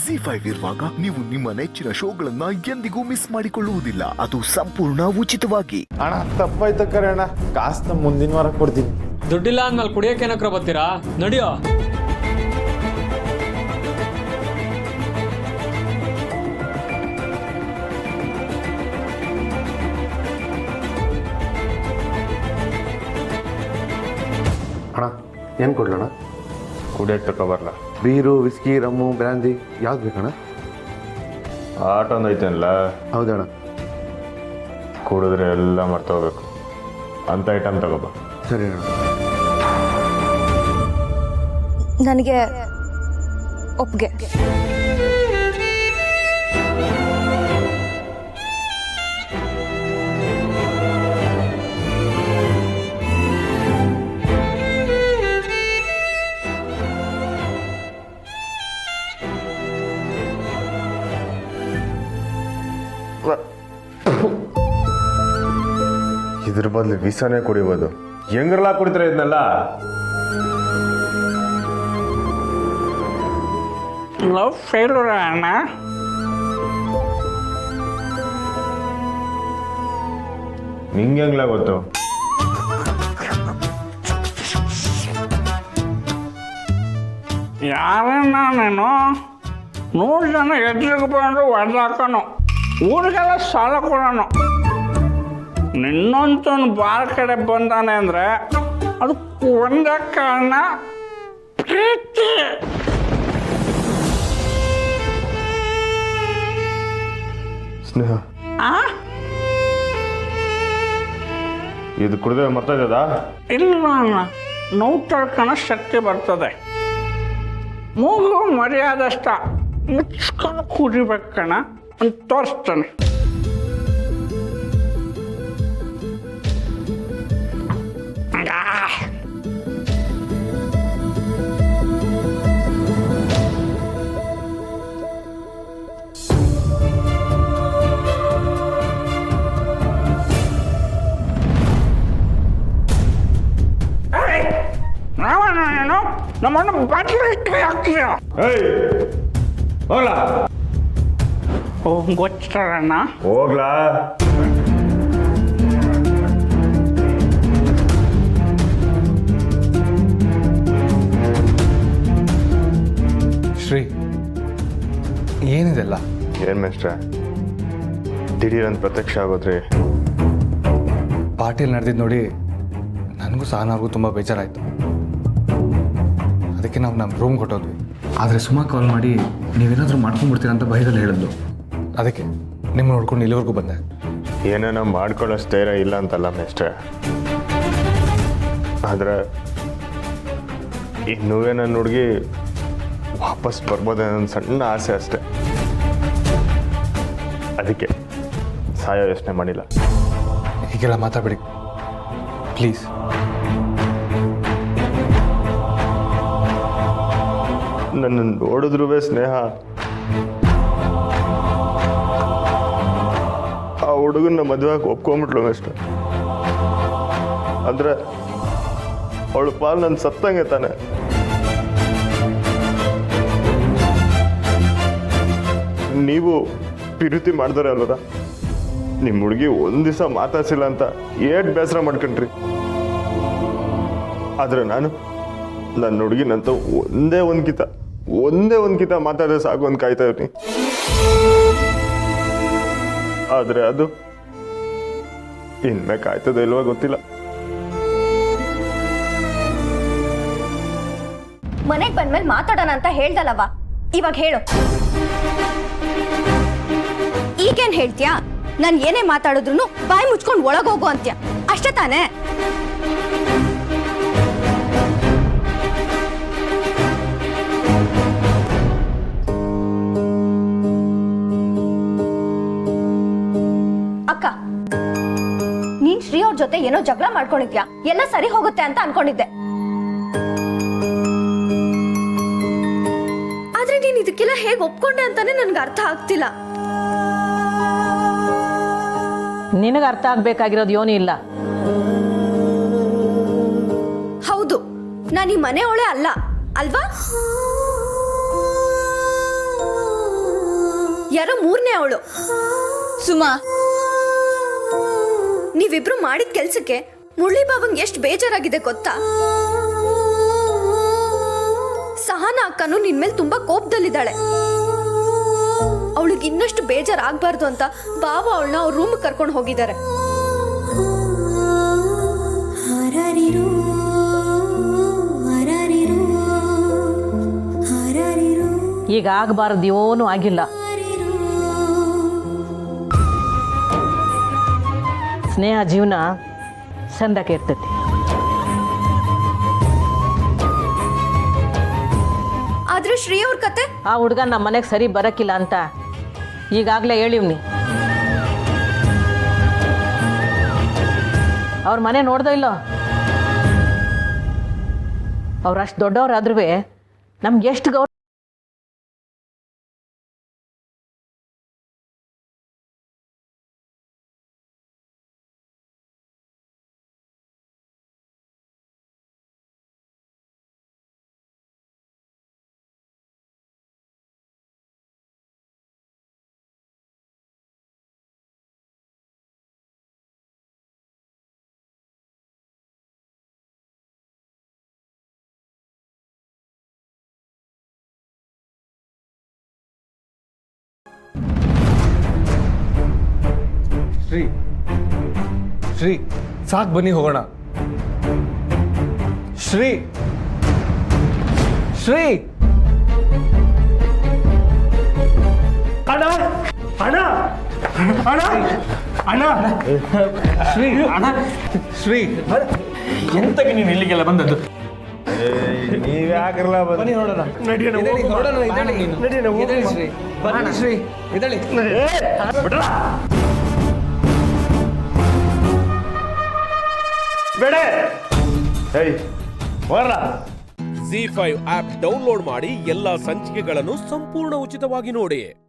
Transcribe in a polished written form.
ZEE5 ಇರುವಾಗ ನೀವು ನಿಮ್ಮ ನೆಚ್ಚಿನ ಶೋಗಳನ್ನ ಎಂದಿಗೂ ಮಿಸ್ ಮಾಡಿಕೊಳ್ಳುವುದಿಲ್ಲ. ಅದು ಸಂಪೂರ್ಣ ಉಚಿತವಾಗಿ. ಅಣ್ಣ ತಪ್ಪಾಯ್ತು ಕರೆ ಅಣ್ಣ, ಕಾಸನ್ನ ಮುಂದಿನ ವಾರ ಕೊಡ್ತೀನಿ. ದುಡ್ಡಿಲ್ಲ ಅಂದ್ಮೇಲೆ ಕುಡಿಯೋಕೆ ಏನಕ್ರ ಬರ್ತೀರಾ? ನಡಿಯೋ. ಅಣ್ಣ ಏನು ಕೊಡ್ಲಣ್ಣ? ಕುಡಿಯೋಕೆ ತಗೊಬರ್ಲ. ಬೀರು, ವಿಸ್ಕಿ, ರಮ್ಮು, ಬ್ರ್ಯಾಂದಿ ಯಾವ್ದು ಬೇಕಣ್ಣ? ಆಟ ಒಂದು ಐತೇನಲ್ಲ, ಹೌದಣ್ಣ. ಕುಡಿದ್ರೆ ಎಲ್ಲ ಮರ್ತೋಗ್ಬೇಕು ಅಂತ ಐಟಮ್ ತಗೋಬ. ಸರಿ ಅಣ್ಣ. ನನಗೆ ಒಪ್ಪಿಗೆ. ಇದ್ರ ಬದಲು ವಿಸನೇ ಕುಡಿಬೋದು. ಹೆಂಗ್ರಲ್ಲ ಕುಡಿತಾರೆ ಇದನ್ನೆಲ್ಲ. ಲವ್ ಫೇಲ್ಯೂರ್ ಅಣ್ಣ. ನಿಂಗೆ ಹೆಂಗ್ಲ ಗೊತ್ತು? ಯಾರನ್ನ ನೀನು 100 ಜನ ಎದುರಿಗೆ ಬಂದು ಹೊಡೆದಾಕೋನು, ಊರಿಗೆಲ್ಲ ಸಾಲ ಕೊಡೋನು. ನಿನ್ನಂತನು ಬಾರ್ ಕಡೆ ಬಂದಾನೆ ಅಂದರೆ ಅದು ಒಂದೇ ಕಾರಣ, ಪ್ರೀತಿ. ಸ್ನೇಹ, ಇದು ಕುಡಿದ್ರೆ ಮರ್ತದ? ಇಲ್ಲ ಅಣ್ಣ, ನೋವು ತಡ್ಕೊಳ ಶಕ್ತಿ ಬರ್ತದೆ. ಮೂಗು ಮರ್ಯಾದಷ್ಟ ಮುಚ್ಕೊಂಡು ಕುಡಿಬೇಕಣ್ಣ ಅಂತ ತೋರಿಸ್ತಾನೆ. ನಾವೇನು ನಮ್ಮಣ್ಣ ಬಾಟ್ಲಿ ಕೈ ಹಾಕ್ತೀಯ? ಹೋಗ್ಲಾ? ಗೊತ್ತಣ್ಣ. ಹೋಗ್ಲಾ? ಶ್ರೀ, ಏನಿದೆಲ್ಲ? ಏನು ಮೇಷ್ಟ್ರೆ ದಿಢೀರಂತ ಪ್ರತ್ಯಕ್ಷ ಆಗೋದ್ರಿ? ಪಾರ್ಟಿಯಲ್ಲಿ ನಡೆದಿದ್ದು ನೋಡಿ ನನಗೂ ಸಹನಾರ್ಗೂ ತುಂಬ ಬೇಜಾರಾಯಿತು. ಅದಕ್ಕೆ ನಾವು ನಮ್ಮ ರೂಮ್ಗೆ ಹೊಟ್ಟೋದ್ವಿ. ಆದರೆ ಸುಮಾ ಕಾಲ್ ಮಾಡಿ ನೀವೇನಾದರೂ ಮಾಡ್ಕೊಂಡ್ಬಿಡ್ತೀರ ಅಂತ ಭಯದಲ್ಲಿ ಹೇಳಿದ್ಲು. ಅದಕ್ಕೆ ನಿಮ್ಮ ನೋಡ್ಕೊಂಡು ಇಲ್ಲಿವರೆಗೂ ಬಂದೆ. ಏನೇನೋ ಮಾಡ್ಕೊಳ್ಳೋಷ್ಟು ಧೈರ್ಯ ಇಲ್ಲ ಅಂತಲ್ಲ ಮೇಷ್ಟ್ರೆ, ಆದರೆ ಇನ್ನೂ ನನ್ನ ಹುಡುಗಿ ವಾಪಸ್ ಬರ್ಬೋದೇ ನನ್ನ ಸಣ್ಣ ಆಸೆ ಅಷ್ಟೆ. ಅದಕ್ಕೆ ಸಾಯೋ ಯೋಚನೆ ಮಾಡಿಲ್ಲ. ಹೀಗೆಲ್ಲ ಮಾತಾಡಬೇಡಿ ಪ್ಲೀಸ್. ನನ್ನ ನೋಡಿದ್ರೂ ಸ್ನೇಹ ಆ ಹುಡುಗನ ಮದುವೆಗೆ ಒಪ್ಕೊಂಬಿಟ್ಲು ಅಷ್ಟೆ. ಅಂದ್ರೆ ಅವಳು ಪಾಲ್ ನನ್ನ ಸತ್ತಂಗೆ ತಾನೆ. ನೀವು ಪ್ರೀತಿ ಮಾಡಿದ್ರೆ ಅಲ್ವದ, ನಿಮ್ಮ ಹುಡುಗಿ ಒಂದು ದಿವಸ ಮಾತಾಡ್ಸಿಲ್ಲ ಅಂತ ಏಟ್ ಬೇಸರ ಮಾಡ್ಕೊಂಡ್ರಿ. ಆದ್ರೆ ನಾನು ನನ್ನ ಹುಡುಗಿನಂತ ಒಂದೇ ಒಂದು ಕಿತ ಮಾತಾಡಿದ್ರೆ ಸಾಕು ಅಂತ ಕಾಯ್ತಾ ಇರ್ತೀನಿ. ಆದ್ರೆ ಅದು ಇನ್ಮೇಲೆ ಕಾಯ್ತದ ಇಲ್ವಾ ಗೊತ್ತಿಲ್ಲ. ಮನೆಗೆ ಬಂದ್ಮೇಲೆ ಮಾತಾಡೋಣ ಅಂತ ಹೇಳ್ದಲ್ಲವ, ಇವಾಗ ಹೇಳು. ಈಗೇನ್ ಹೇಳ್ತೀಯಾ? ನಾನು ಏನೇ ಮಾತಾಡಿದ್ರು ಬಾಯಿ ಮುಚ್ಕೊಂಡು ಒಳಗೋಗು ಅಂತ್ಯ, ಅಷ್ಟೇ ತಾನೇ? ಅಕ್ಕ, ನೀನ್ ಶ್ರೀ ಅವ್ರ ಜೊತೆ ಏನೋ ಜಗಳ ಮಾಡ್ಕೊಂಡಿದ್ಯಾ, ಎಲ್ಲ ಸರಿ ಹೋಗುತ್ತೆ ಅಂತ ಅನ್ಕೊಂಡಿದ್ದೆ. ಆದ್ರೆ ನೀನ್ ಇದಕ್ಕೆಲ್ಲ ಹೇಗೆ ಒಪ್ಕೊಂಡೆ ಅಂತಾನೆ ನನ್ಗೆ ಅರ್ಥ ಆಗ್ತಿಲ್ಲ. ನಿನಗೆ ಅರ್ಥ ಆಗ್ಬೇಕಾಗಿರೋದು ಏನೂ ಇಲ್ಲ. ಹೌದು, ನಾನು ಈ ಮನೆಯೊಳೆ ಅಲ್ಲ ಅಲ್ವಾ? ಯಾರೋ ಮೂರನೇ ಅವಳು. ಸುಮಾ, ನೀವಿಬ್ರು ಮಾಡಿದ ಕೆಲ್ಸಕ್ಕೆ ಮುರಳಿ ಬಾವಂಗ್ ಎಷ್ಟು ಬೇಜಾರಾಗಿದೆ ಗೊತ್ತಾ? ಸಹನಾ ಅಕ್ಕನು ನಿನ್ಮೇಲೆ ತುಂಬಾ ಕೋಪದಲ್ಲಿದ್ದಾಳೆ. ಅವಳಿಗೆ ಇನ್ನಷ್ಟು ಬೇಜಾರಾಗಬಾರ್ದು ಅಂತ ಬಾವ ಅವಳನ್ನ ಅವ್ರ ರೂಮ್ ಕರ್ಕೊಂಡು ಹೋಗಿದ್ದಾರೆ. ಈಗ ಆಗಬಾರ್ದು ಏನೂ ಆಗಿಲ್ಲ. ಸ್ನೇಹ ಜೀವನ ಚಂದಕ್ಕೆ ಇರ್ತೈತಿ. ಆದ್ರೆ ಶ್ರೀ ಅವ್ರ ಕತೆ, ಆ ಹುಡುಗ ನಮ್ಮ ಮನೆಗೆ ಸರಿ ಬರಕ್ಕಿಲ್ಲ ಅಂತ ಈಗಾಗಲೇ ಹೇಳಿವ್ನಿ. ಅವ್ರ ಮನೆ ನೋಡ್ದೋ ಇಲ್ಲೋ? ಅವ್ರು ಅಷ್ಟು ದೊಡ್ಡವ್ರಾದ್ರೂ ನಮ್ಗೆ ಎಷ್ಟು ಗೌರವ. ಶ್ರೀ ಶ್ರೀ ಸಾಕು, ಬನ್ನಿ ಹೋಗೋಣ. ಶ್ರೀ ಶ್ರೀ ಅಣ್ಣ ಅಣ್ಣ ಅಣ್ಣ ಅಣ್ಣ ಶ್ರೀ ಶ್ರೀ ಎಂತಕ್ಕೆ ನೀನು ಇಲ್ಲಿಗೆಲ್ಲ ಬಂದದ್ದು? ನೀವ್ಯಾಕಲ್ಲ ಬನ್ನಿ ಹೊರಡೋಣ. ಎದ್ದೇಳಿ, ಹೊರಡೋಣ, ಎದ್ದೇಳಿ ನೀನು. ಎದ್ದೇಳಿ ಶ್ರೀ, ಬನ್ನಿ ಶ್ರೀ, ಎದ್ದೇಳಿ. ಬೇಡ. ಏಯ್ ಹೊರ. ZEE5 ಆಪ್ ಡೌನ್ಲೋಡ್ ಮಾಡಿ ಎಲ್ಲಾ ಸಂಚಿಕೆಗಳನ್ನು ಸಂಪೂರ್ಣ ಉಚಿತವಾಗಿ ನೋಡಿ.